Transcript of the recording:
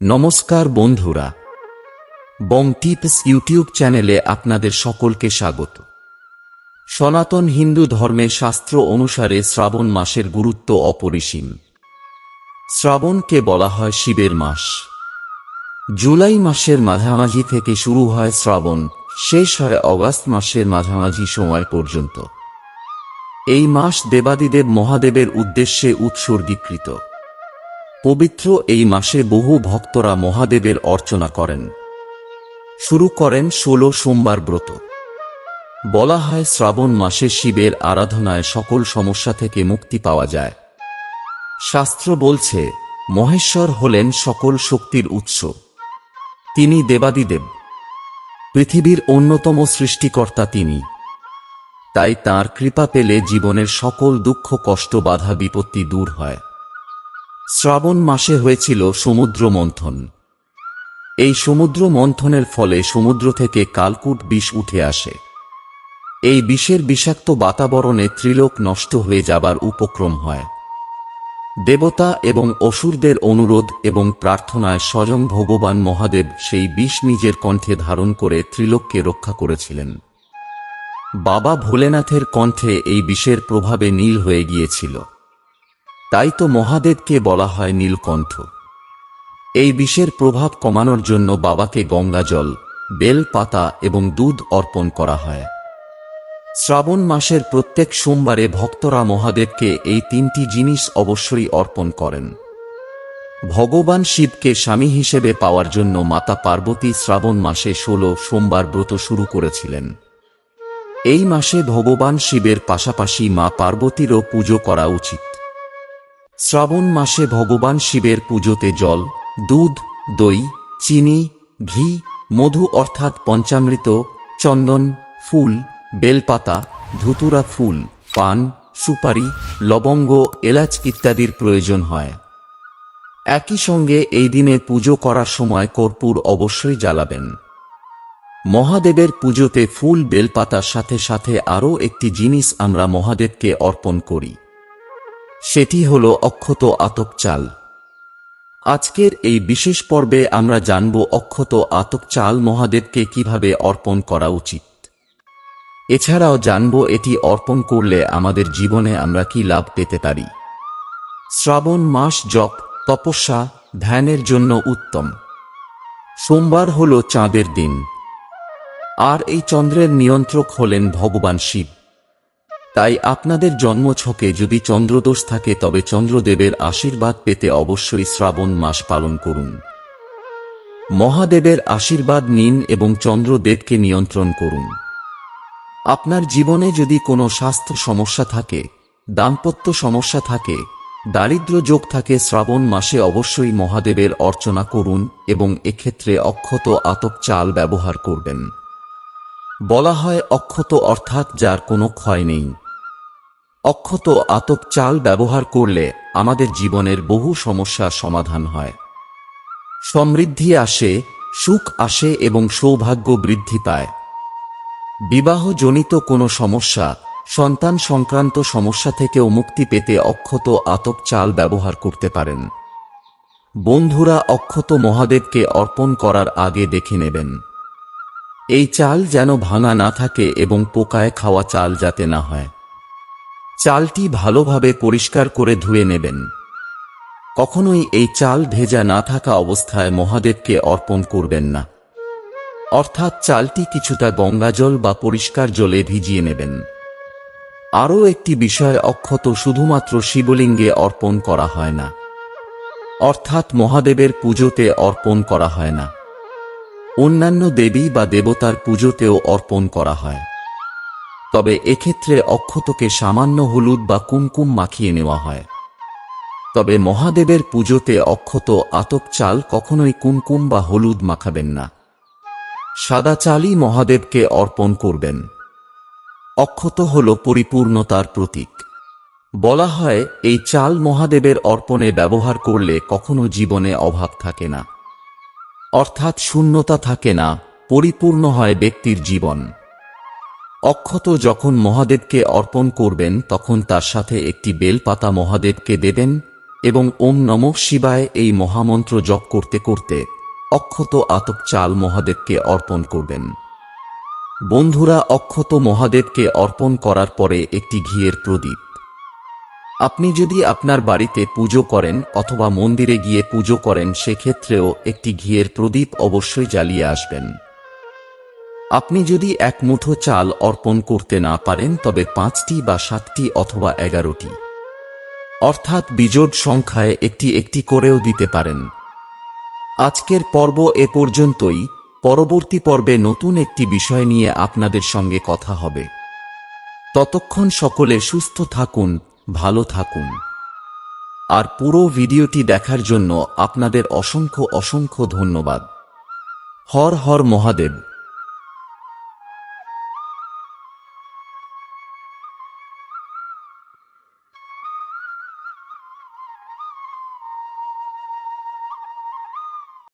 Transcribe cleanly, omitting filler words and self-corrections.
নমস্কার বন্ধুরা, বং tips YouTube চ্যানেলে আপনাদের সকলকে স্বাগত। সনাতন হিন্দু ধর্মের শাস্ত্র অনুসারে শ্রাবণ মাসের গুরুত্ব অপরিসীম। শ্রাবণকে বলা হয় শিবের মাস। জুলাই মাসের মাঝামাঝি থেকে শুরু হয় শ্রাবণ, শেষ হয় অগাস্ট মাসের মাঝামাঝি সময় পর্যন্ত। এই মাস দেবাদিদেব মহাদেবের উদ্দেশ্যে উৎসর্গীকৃত। পবিত্র এই মাসে বহু ভক্তরা মহাদেবের অর্চনা করেন। শুরু করেন 16 সোমবার ব্রত। বলা হয় শ্রাবণ মাসে শিবের আরাধনায় সকল সমস্যা থেকে মুক্তি পাওয়া যায়। শাস্ত্র বলছে মহেশ্বর হলেন সকল শক্তির উৎস। তিনি দেবাদিদেব, পৃথিবীর অন্যতম সৃষ্টিকর্তা তিনি। তাই তাঁর কৃপা পেলে জীবনের সকল দুঃখ কষ্ট বাধা বিপত্তি দূর হয়। শ্রাবণ মাসে হয়েছিল সমুদ্র মন্থন। এই সমুদ্র মন্থনের ফলে সমুদ্র থেকে কালকূট বিষ উঠে আসে। এই বিষের বিষাক্ত বাতাবরণে ত্রিলোক নষ্ট হয়ে যাবার উপক্রম হয়। দেবতা এবং অসুরদের অনুরোধ এবং প্রার্থনায় স্বয়ং ভগবান মহাদেব সেই বিষ নিজের কণ্ঠে ধারণ করে ত্রিলোককে রক্ষা করেছিলেন। বাবা ভোলেনাথের কণ্ঠে এই বিষের প্রভাবে নীল হয়ে গিয়েছিল। তাই তো মহাদেবকে বলা হয় নীলকণ্ঠ। এই বিষের প্রভাব কমানোর জন্য বাবাকে গঙ্গা জল, বেল পাতা এবং দুধ অর্পণ করা হয়। শ্রাবণ মাসের প্রত্যেক সোমবারে ভক্তরা মহাদেবকে এই তিনটি জিনিস অবশ্যই অর্পণ করেন। ভগবান শিবকে স্বামী হিসেবে পাওয়ার জন্য মাতা পার্বতী শ্রাবণ মাসে 16 সোমবার ব্রত শুরু করেছিলেন। এই মাসে ভগবান শিবের পাশাপাশি মা পার্বতীরও পুজো করা উচিত। শ্রাবণ মাসে ভগবান শিবের পুজোতে জল, দুধ, দই, চিনি, ঘি, মধু অর্থাৎ পঞ্চামৃত, চন্দন, ফুল, বেলপাতা, ধুতুরা ফুল, পান, সুপারি, লবঙ্গ, এলাচ ইত্যাদির প্রয়োজন হয়। একই সঙ্গে এই দিনে পুজো করার সময় কর্পূর অবশ্যই জ্বালাবেন। মহাদেবের পুজোতে ফুল বেলপাতার সাথে সাথে আরও একটি জিনিস আমরা মহাদেবকে অর্পণ করি, সেটি হল অক্ষত আতপ চাল। আজকের এই বিশেষ পর্বে আমরা জানব অক্ষত আতপ চাল মহাদেবকে কিভাবে অর্পণ করা উচিত। এছাড়াও জানব এটি অর্পণ করলে আমাদের জীবনে আমরা কি লাভ পেতে পারি। শ্রাবণ মাস জপ, তপস্যা, ধ্যানের জন্য উত্তম। সোমবার হল চাঁদের দিন, আর এই চন্দ্রের নিয়ন্ত্রক হলেন ভগবান শিব। তাই আপনাদের জন্মছকে যদি চন্দ্রদোষ থাকে তবে চন্দ্রদেবের আশীর্বাদ পেতে অবশ্যই শ্রাবণ মাস পালন করুন। মহাদেবের আশীর্বাদ নিন এবং চন্দ্রদেবকে নিয়ন্ত্রণ করুন। আপনার জীবনে যদি কোনো স্বাস্থ্য সমস্যা থাকে, দাম্পত্য সমস্যা থাকে, দারিদ্র্য যোগ থাকে, শ্রাবণ মাসে অবশ্যই মহাদেবের অর্চনা করুন এবং এক্ষেত্রে অক্ষত আতপ চাল ব্যবহার করবেন। বলা হয় অক্ষত অর্থাৎ যার কোনো ক্ষয় নেই। অক্ষত আতপ চাল ব্যবহার করলে আমাদের জীবনের বহু সমস্যার সমাধান হয়। সমৃদ্ধি আসে, সুখ আসে এবং সৌভাগ্য বৃদ্ধি পায়। বিবাহজনিত কোনো সমস্যা, সন্তান সংক্রান্ত সমস্যা থেকেও মুক্তি পেতে অক্ষত আতপ চাল ব্যবহার করতে পারেন। বন্ধুরা, অক্ষত মহাদেবকে অর্পণ করার আগে দেখে নেবেন এই চাল যেন ভাঙা না থাকে এবং পোকায় খাওয়া চাল যাতে না হয়। চালটি ভালোভাবে পরিষ্কার করে ধুয়ে নেবেন। কখনোই এই চাল ভেজা না থাকা অবস্থায় মহাদেবকে অর্পণ করবেন না। অর্থাৎ চালটি কিছুটা গঙ্গাজল বা পরিষ্কার জলে ভিজিয়ে নেবেন। আরও একটি বিষয়, অক্ষত শুধুমাত্র শিবলিঙ্গে অর্পণ করা হয় না, অর্থাৎ মহাদেবের পুজোতে অর্পণ করা হয় না। অন্যান্য দেবী বা দেবতার পুজোতেও অর্পণ করা হয়। তবে এক্ষেত্রে অক্ষতকে সামান্য হলুদ বা কুমকুম মাখিয়ে নেওয়া হয়। তবে মহাদেবের পুজোতে অক্ষত আতপ চাল কখনোই কুমকুম বা হলুদ মাখাবেন না। সাদা চালই মহাদেবকে অর্পণ করবেন। অক্ষত হল পরিপূর্ণতার প্রতীক। বলা হয় এই চাল মহাদেবের অর্পণে ব্যবহার করলে কখনো জীবনে অভাব থাকে না, অর্থাৎ শূন্যতা থাকে না, পরিপূর্ণ হয় ব্যক্তির জীবন। অক্ষত যখন মহাদেবকে অর্পণ করবেন তখন তার সাথে একটি বেলপাতা মহাদেবকে দেবেন এবং ওম নমঃ শিবায় এই মহামন্ত্র জপ করতে করতে অক্ষত আতপ চাল মহাদেবকে অর্পণ করবেন। বন্ধুরা, অক্ষত মহাদেবকে অর্পণ করার পরে একটি ঘিয়ের প্রদীপ, আপনি যদি আপনার বাড়িতে পুজো করেন অথবা মন্দিরে গিয়ে পুজো করেন সেক্ষেত্রেও একটি ঘিয়ের প্রদীপ অবশ্যই জ্বালিয়ে আসবেন। আপনি যদি এক মুঠো চাল অর্পণ করতে না পারেন তবে 5টি বা 7টি অথবা 11টি, অর্থাৎ বিজোড় সংখ্যায় একটি একটি করেও দিতে পারেন। আজকের পর্ব এ পর্যন্তই। পরবর্তী পর্বে নতুন একটি বিষয় নিয়ে আপনাদের সঙ্গে কথা হবে। ততক্ষণ সকলে সুস্থ থাকুন, ভালো থাকুন। আর পুরো ভিডিওটি দেখার জন্য আপনাদের অসংখ্য অসংখ্য ধন্যবাদ। হর হর মহাদেব।